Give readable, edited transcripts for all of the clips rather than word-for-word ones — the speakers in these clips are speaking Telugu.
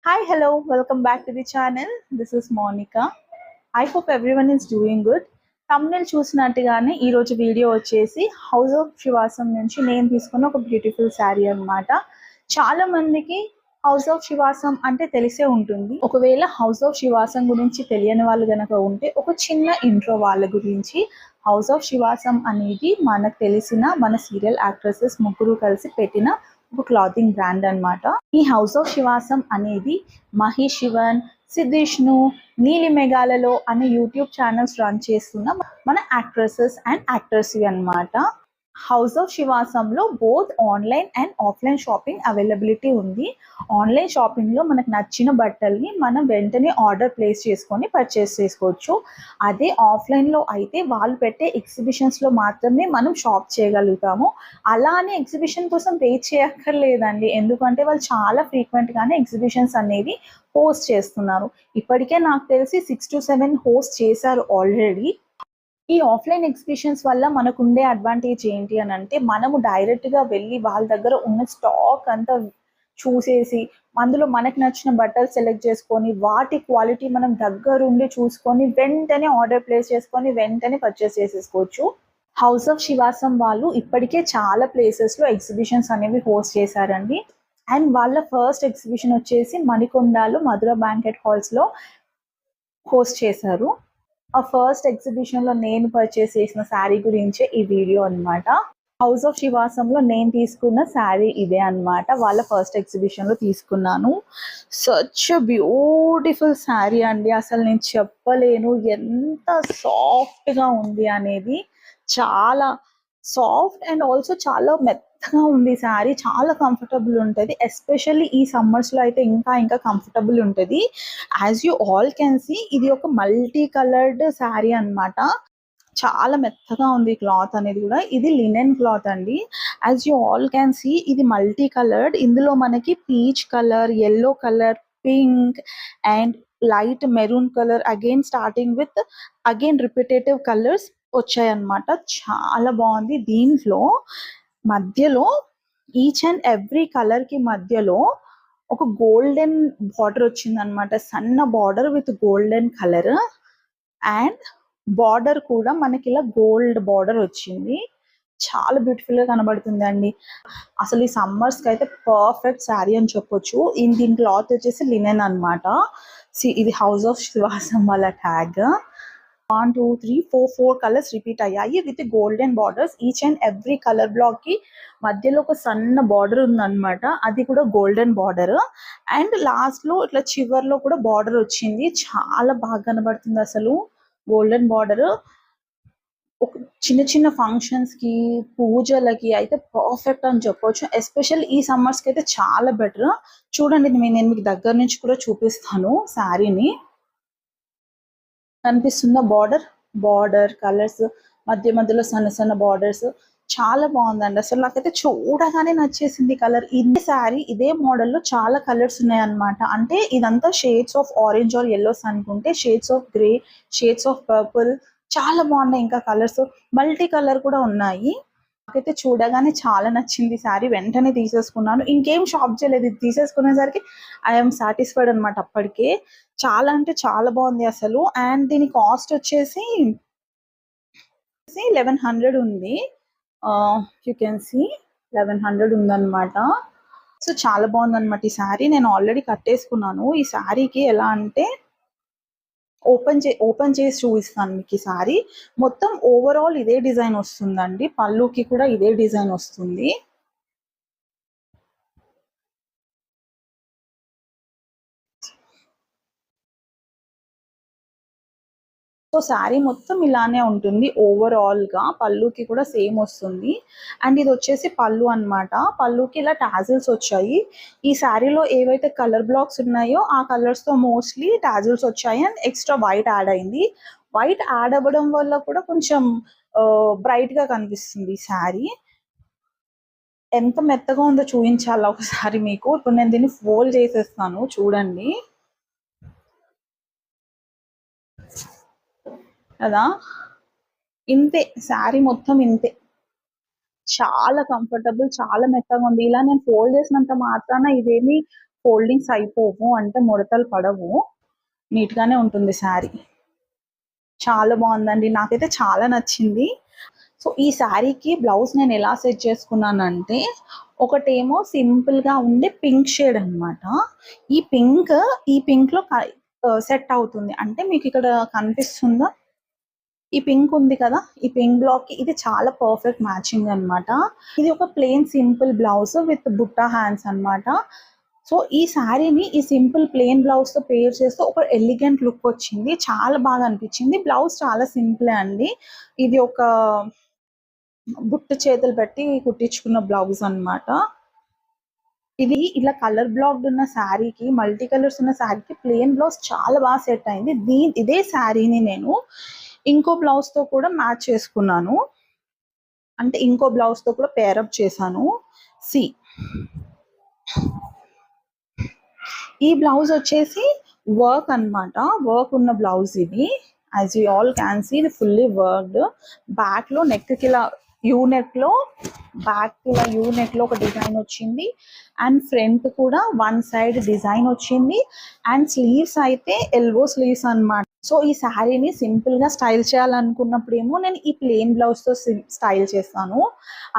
Hi, hello, welcome back to the channel. This is Monica. I hope everyone is doing good. thumbnail చూసినట్టుగానే ఈ రోజు వీడియో వచ్చేసి హౌస్ ఆఫ్ శివాసం నుంచి నేను తీసుకున్న ఒక బ్యూటిఫుల్ శారీ అన్నమాట. చాలా మందికి హౌస్ ఆఫ్ శివాసం అంటే తెలిసే ఉంటుంది. ఒకవేళ హౌస్ ఆఫ్ శివాసం గురించి తెలియని వాళ్ళు గనక ఉంటే ఒక చిన్న ఇంట్రో వాళ్ళ గురించి. హౌస్ ఆఫ్ శివాసం అనేది మనకు తెలిసిన మన సీరియల్ యాక్ట్రెసెస్ ముగ్గురు కలిసి పెట్టిన ఒక క్లాతింగ్ బ్రాండ్ అన్నమాట. ఈ హౌస్ ఆఫ్ శివాసం అనేది మహేష్ శివన్, సిద్ధిష్ణు, నీలి మేఘాలలో అనే యూట్యూబ్ ఛానల్స్ రన్ చేస్తున్న మన యాక్ట్రెసెస్ అండ్ యాక్టర్స్ అన్నమాట. హౌస్ ఆఫ్ శివాసంలో both online and offline shopping availability ఉంది. ఆన్లైన్ షాపింగ్లో మనకు నచ్చిన బట్టల్ని మనం వెంటనే ఆర్డర్ ప్లేస్ చేసుకొని పర్చేస్ చేసుకోవచ్చు. అదే ఆఫ్లైన్లో అయితే వాళ్ళు పెట్టే ఎగ్జిబిషన్స్లో మాత్రమే మనం షాప్ చేయగలుగుతాము. అలానే ఎగ్జిబిషన్ కోసం వెయిట్ చేయక్కర్లేదండి, ఎందుకంటే వాళ్ళు చాలా ఫ్రీక్వెంట్గానే ఎగ్జిబిషన్స్ అనేవి హోస్ట్ చేస్తున్నారు. ఇప్పటికే నాకు తెలిసి 6 to 7 హోస్ట్ చేశారు ఆల్రెడీ. ఈ ఆఫ్లైన్ ఎగ్జిబిషన్స్ వల్ల మనకుండే అడ్వాంటేజ్ ఏంటి అని అంటే, మనము డైరెక్ట్గా వెళ్ళి వాళ్ళ దగ్గర ఉన్న స్టాక్ అంతా చూసేసి అందులో మనకు నచ్చిన బట్టలు సెలెక్ట్ చేసుకొని వాటి క్వాలిటీ మనం దగ్గరుండి చూసుకొని వెంటనే ఆర్డర్ ప్లేస్ చేసుకొని వెంటనే పర్చేస్ చేసేసుకోవచ్చు. హౌస్ ఆఫ్ శివాసం వాళ్ళు ఇప్పటికే చాలా ప్లేసెస్లో ఎగ్జిబిషన్స్ అనేవి హోస్ట్ చేశారండి. అండ్ వాళ్ళ ఫస్ట్ ఎగ్జిబిషన్ వచ్చేసి మణికొండలో మధుర బ్యాంకెట్ హాల్స్లో హోస్ట్ చేశారు. ఆ ఫస్ట్ ఎగ్జిబిషన్లో నేను పర్చేస్ చేసిన శారీ గురించే ఈ వీడియో అన్నమాట. హౌస్ ఆఫ్ శివాసంలో నేను తీసుకున్న శారీ ఇదే అన్నమాట. వాళ్ళ ఫస్ట్ ఎగ్జిబిషన్లో తీసుకున్నాను. సచ్ బ్యూటిఫుల్ శారీ అండి, అసలు నేను చెప్పలేను ఎంత సాఫ్ట్గా ఉంది అనేది. చాలా సాఫ్ట్ అండ్ ఆల్సో చాలా మెత్తగా ఉంది శారీ. చాలా కంఫర్టబుల్ ఉంటుంది, ఎస్పెషల్లీ ఈ సమ్మర్స్లో అయితే ఇంకా ఇంకా కంఫర్టబుల్ ఉంటుంది. As you all can see ఇది ఒక మల్టీ కలర్డ్ శారీ అన్నమాట. చాలా మెత్తగా ఉంది క్లాత్ అనేది కూడా. ఇది లినెన్ క్లాత్ అండి. As you all can see ఇది మల్టీ కలర్డ్. ఇందులో మనకి peach colour, yellow colour, pink and light maroon colour, again starting with again repetitive colours వచ్చాయన్నమాట. చాలా బాగుంది. దీంట్లో మధ్యలో ఈచ్ అండ్ ఎవ్రీ కలర్ కి మధ్యలో ఒక గోల్డెన్ బార్డర్ వచ్చింది అనమాట. సన్న border with golden colour and border కూడా మనకి ఇలా గోల్డ్ బార్డర్ వచ్చింది. చాలా బ్యూటిఫుల్ గా కనబడుతుంది అండి. అసలు ఈ సమ్మర్స్ కి అయితే పర్ఫెక్ట్ శారీ అని చెప్పొచ్చు. దీని క్లాత్ వచ్చేసి లినెన్ అనమాట. ఇది హౌస్ ఆఫ్ శివాసం వాళ్ళ ట్యాగ్. 1 2 3 4 కలర్స్ రిపీట్ అయ్యాయి with golden borders. Each and every colour block కి మధ్యలో ఒక సన్న బార్డర్ ఉందన్నమాట, అది కూడా గోల్డెన్ బార్డర్. అండ్ లాస్ట్ లో ఇట్లా చివర్లో కూడా బార్డర్ వచ్చింది. చాలా బాగా కనబడుతుంది అసలు గోల్డెన్ బార్డర్. ఒక చిన్న చిన్న ఫంక్షన్స్ కి, పూజలకి అయితే పర్ఫెక్ట్ అని చెప్పొచ్చు. ఎస్పెషల్ ఈ సమ్మర్స్ కి అయితే చాలా బెటర్. చూడండి, నేను మీకు దగ్గర నుంచి కూడా చూపిస్తాను శారీని. కనిపిస్తుందా బార్డర్? బార్డర్ కలర్స్ మధ్య మధ్యలో సన్న సన్న బార్డర్స్ చాలా బాగుందండి. అసలు నాకైతే చూడగానే నచ్చేసింది కలర్. ఇదే శారీ ఇదే మోడల్లో చాలా కలర్స్ ఉన్నాయన్నమాట. అంటే ఇదంతా shades of orange or yellows అనుకుంటే, shades of grey, shades of purple చాలా బాగున్నాయి. ఇంకా కలర్స్ మల్టీ కలర్ కూడా ఉన్నాయి. నాకైతే చూడగానే చాలా నచ్చింది శారీ. వెంటనే తీసేసుకున్నాను, ఇంకేం షాప్ చేయలేదు. ఇది తీసేసుకునేసరికి ఐఎమ్ సాటిస్ఫైడ్ అనమాట అప్పటికే. చాలా అంటే చాలా బాగుంది అసలు. అండ్ దీని కాస్ట్ వచ్చేసి 1100 ఉంది. యూ కెన్ సీ 1100 ఉందన్నమాట. సో చాలా బాగుంది అనమాట ఈ శారీ. నేను ఆల్రెడీ కట్టేసుకున్నాను. ఈ శారీకి ఎలా అంటే ఓపెన్ చేసి చూపిస్తాను మీకు. ఈ శారీ మొత్తం ఓవరాల్ ఇదే డిజైన్ వస్తుందండి. పళ్ళుకి కూడా ఇదే డిజైన్ వస్తుంది. సో శారీ మొత్తం ఇలానే ఉంటుంది ఓవరాల్ గా. పళ్ళుకి కూడా సేమ్ వస్తుంది. అండ్ ఇది వచ్చేసి పళ్ళు అన్నమాట. పళ్ళుకి ఇలా టాజిల్స్ వచ్చాయి. ఈ శారీలో ఏవైతే కలర్ బ్లాక్స్ ఉన్నాయో ఆ కలర్స్ తో మోస్ట్లీ టాజిల్స్ వచ్చాయి. అండ్ ఎక్స్ట్రా వైట్ యాడ్ అయింది. వైట్ యాడ్ అవ్వడం వల్ల కూడా కొంచెం బ్రైట్ గా కనిపిస్తుంది ఈ శారీ. ఎంత మెత్తగా ఉందో చూపించాలా ఒకసారి మీకు. ఇప్పుడు నేను దీన్ని ఫోల్డ్ చేసేస్తాను, చూడండి కదా. ఇంతే శారీ మొత్తం ఇంతే. చాలా కంఫర్టబుల్, చాలా మెత్తగా ఉంది. ఇలా నేను ఫోల్డ్ చేసినంత మాత్రాన ఇదేమి ఫోల్డింగ్స్ అయిపోవు, అంటే ముడతలు పడవు, నీట్గానే ఉంటుంది శారీ. చాలా బాగుందండి, నాకైతే చాలా నచ్చింది. సో ఈ శారీకి బ్లౌజ్ నేను ఎలా సెట్ చేసుకున్నానంటే, ఒకటేమో సింపుల్గా ఉండే పింక్ షేడ్ అనమాట. ఈ పింక్లో సెట్ అవుతుంది. అంటే మీకు ఇక్కడ కనిపిస్తుందా, ఈ పింక్ ఉంది కదా, ఈ పింక్ బ్లాక్ కి ఇది చాలా పర్ఫెక్ట్ మ్యాచింగ్ అన్నమాట. ఇది ఒక plain simple blouse with butta hands అన్నమాట. సో ఈ శారీని ఈ సింపుల్ ప్లెయిన్ బ్లౌజ్ తో పేర్ చేస్తే ఒక ఎలిగెంట్ లుక్ వచ్చింది, చాలా బాగా అనిపించింది. బ్లౌజ్ చాలా సింపుల్ అండి, ఇది ఒక బుట్ట చేతులు పెట్టి కుట్టించుకున్న బ్లౌజ్ అన్నమాట. ఇది ఇలా కలర్ బ్లాక్డ్ ఉన్న శారీకి, మల్టీ కలర్స్ ఉన్న శారీకి ప్లెయిన్ బ్లౌజ్ చాలా బాగా సెట్ అయింది. ఇదే శారీని నేను ఇంకో బ్లౌజ్ తో కూడా మ్యాచ్ చేసుకున్నాను, అంటే ఇంకో బ్లౌజ్ తో కూడా పేరప్ చేశాను. సి ఈ బ్లౌజ్ వచ్చేసి వర్క్ అన్నమాట, వర్క్ ఉన్న బ్లౌజ్ ఇది. As you all can see, ఇది ఫుల్లీ వర్క్డ్. బ్యాక్ లో నెక్ కి ఇలా యూ నెక్ లో ఒక డిజైన్ వచ్చింది, అండ్ ఫ్రంట్ కూడా వన్ సైడ్ డిజైన్ వచ్చింది, అండ్ స్లీవ్స్ అయితే ఎల్బో స్లీవ్స్ అన్నమాట. సో ఈ శారీని సింపుల్ గా స్టైల్ చేయాలనుకున్నప్పుడు ఏమో నేను ఈ ప్లెయిన్ బ్లౌజ్ తో స్టైల్ చేస్తాను.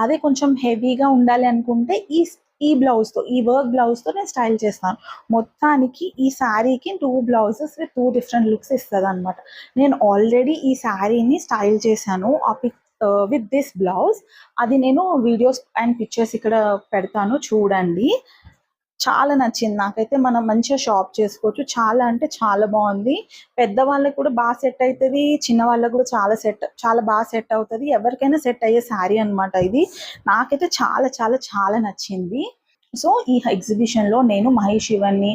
అదే కొంచెం హెవీగా ఉండాలి అనుకుంటే ఈ బ్లౌజ్ తో, ఈ వర్క్ బ్లౌజ్ తో నేను స్టైల్ చేస్తాను. మొత్తానికి ఈ శారీకి 2 బ్లౌజెస్ విత్ 2 డిఫరెంట్ లుక్స్ ఇస్తుంది అనమాట. నేను ఆల్రెడీ ఈ శారీని స్టైల్ చేశాను విత్ దిస్ బ్లౌజ్. అది నేను వీడియోస్ అండ్ పిక్చర్స్ ఇక్కడ పెడతాను, చూడండి. చాలా నచ్చింది నాకైతే. మనం మంచిగా షాప్ చేసుకోవచ్చు, చాలా అంటే చాలా బాగుంది. పెద్దవాళ్ళకి కూడా బాగా సెట్ అవుతుంది, చిన్న వాళ్ళకి కూడా చాలా బాగా సెట్ అవుతుంది. ఎవరికైనా సెట్ అయ్యే శారీ అనమాట ఇది. నాకైతే చాలా చాలా చాలా నచ్చింది. సో ఈ ఎగ్జిబిషన్ లో నేను మహేష్ శివన్ని,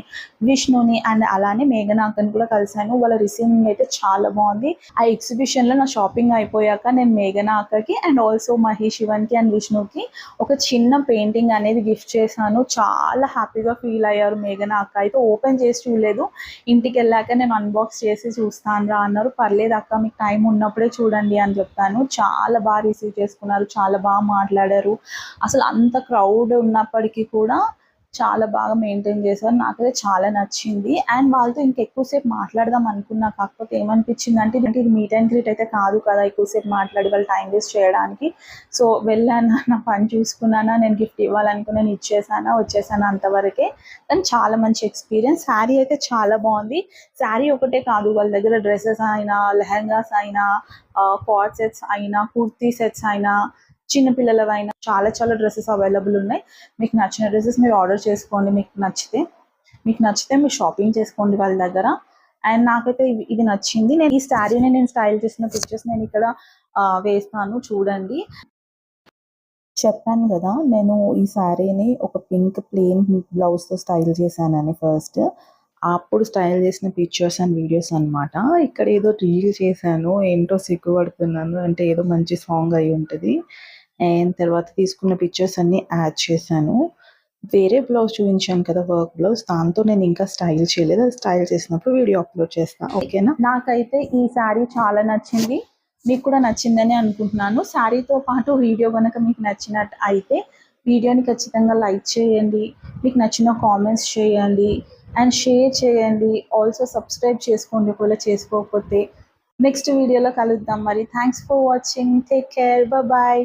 విష్ణుని అండ్ అలానే మేఘనాకని కూడా కలిసాను. వాళ్ళ రిసీవింగ్ అయితే చాలా బాగుంది. ఆ ఎగ్జిబిషన్ లో నా షాపింగ్ అయిపోయాక నేను మేఘనాకకి అండ్ ఆల్సో మహేష్ శివన్కి అండ్ విష్ణుకి ఒక చిన్న పెయింటింగ్ అనేది గిఫ్ట్ చేశాను. చాలా హ్యాపీగా ఫీల్ అయ్యారు. మేఘనాక అయితే ఓపెన్ చేసి చూడలేదు, ఇంటికి వెళ్ళాక నేను అన్బాక్స్ చేసి చూస్తాను రా అన్నారు. పర్లేదు అక్క, మీకు టైం ఉన్నప్పుడే చూడండి అని చెప్పాను. చాలా బాగా రిసీవ్ చేసుకున్నారు, చాలా బాగా మాట్లాడారు. అసలు అంత క్రౌడ్ ఉన్నప్పటికీ కూడా చాలా బాగా మెయింటైన్ చేశారు. నాకైతే చాలా నచ్చింది. అండ్ వాళ్ళతో ఇంకెక్కువసేపు మాట్లాడదాం అనుకున్నా, కాకపోతే ఏమనిపించింది అంటే ఇది మీట్ అండ్ గ్రీట్ అయితే కాదు కదా, ఎక్కువసేపు మాట్లాడి వాళ్ళు టైం వేస్ట్ చేయడానికి. సో వెళ్ళాను, నా పని చూసుకున్నానా, నేను గిఫ్ట్ ఇవ్వాలనుకున్నాను, ఇచ్చేసానా, వచ్చేసాను, అంతవరకే. కానీ చాలా మంచి ఎక్స్పీరియన్స్. శారీ అయితే చాలా బాగుంది. శారీ ఒకటే కాదు, వాళ్ళ దగ్గర డ్రెస్సెస్ అయినా, లెహంగాస్ అయినా, కార్డ్ సెట్స్ అయినా, కుర్తీ సెట్స్ అయినా, చిన్నపిల్లలవైనా చాలా చాలా డ్రెస్సెస్ అవైలబుల్ ఉన్నాయి. మీకు నచ్చిన డ్రెస్సెస్ మీరు ఆర్డర్ చేసుకోండి. మీకు నచ్చితే మీరు షాపింగ్ చేసుకోండి వాళ్ళ దగ్గర. అండ్ నాకైతే ఇది నచ్చింది. నేను ఈ శారీని నేను స్టైల్ చేసిన పిక్చర్స్ నేను ఇక్కడ వేస్తాను, చూడండి. చెప్పాను కదా, నేను ఈ శారీని ఒక పింక్ ప్లెయిన్ బ్లౌజ్తో స్టైల్ చేశానని. ఫస్ట్ అప్పుడు స్టైల్ చేసిన పిక్చర్స్ అండ్ వీడియోస్ అనమాట. ఇక్కడ ఏదో రీల్ చేశాను, ఏంటో సిగ్గుపడుతున్నాను, అంటే ఏదో మంచి సాంగ్ అయి ఉంటుంది. అండ్ తర్వాత తీసుకున్న పిక్చర్స్ అన్ని యాడ్ చేశాను. వేరే బ్లౌజ్ చూపించాను కదా, వర్క్ బ్లౌజ్, దాంతో నేను ఇంకా స్టైల్ చేయలేదు. అది స్టైల్ చేసినప్పుడు వీడియో అప్లోడ్ చేస్తాను, ఓకేనా. నాకైతే ఈ శారీ చాలా నచ్చింది, మీకు కూడా నచ్చిందని అనుకుంటున్నాను. శారీతో పాటు వీడియో కనుక మీకు నచ్చినట్టు అయితే వీడియోని ఖచ్చితంగా లైక్ చేయండి, మీకు నచ్చిన కామెంట్స్ చేయండి అండ్ షేర్ చేయండి. ఆల్సో సబ్స్క్రైబ్ చేసుకోండి ఒకవేళ చేసుకోకపోతే. నెక్స్ట్ వీడియోలో కలుద్దాం మరి. Thanks for watching, take care, bye.